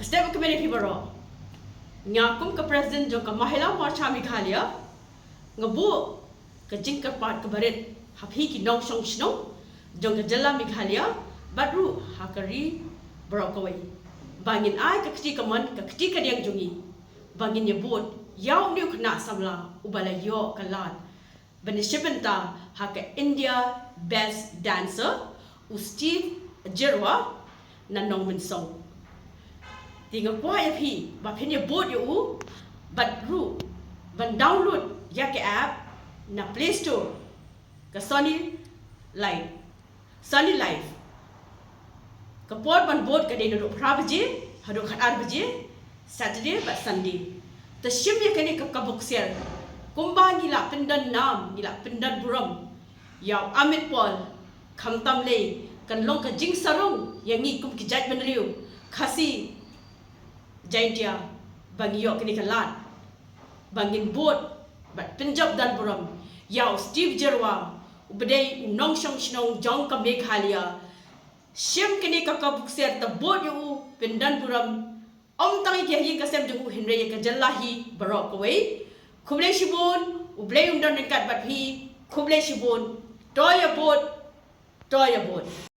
step ke mana fibaro ngakum ke president jo ke mahila morcha Meghalaya ngabu ke jingkar part ke baret hapi ki nong song snow jo ke jala Meghalaya badru hakari brokawai bangin ai ke kti kaman ke kti ka diang jongi bangin nyebut yaw niu kena samla ubala yo kalan benisipenta haka India best dancer Steve Jerwa na nong mensong tinga kwa ya phi ba phine bot yo badru ban download ya ke app na Play Store ka Sony Live kapot ban bot ka de no phra baje hado khatar baje Saturday ba Sunday ta shim ya kene kap kabuk ser kumba ngila pendan nam ngila pendan buram yaw Amit Paul khamtam le kan long ka jing sarong yangi kum ki jaj ban riu khasi jaintia bangiyo kini kalat bangin bot bat Punjab dan buram yaw Steve Jerwa ubdei nong shong shnong jong ka Meghalaya Siem kini kakak bukser tabot yu pendan buram om tangi kiahi kasem ju Henry ka jallahi barok away kublai shibun ublai undan dekat bat hi kublai shibun toya bot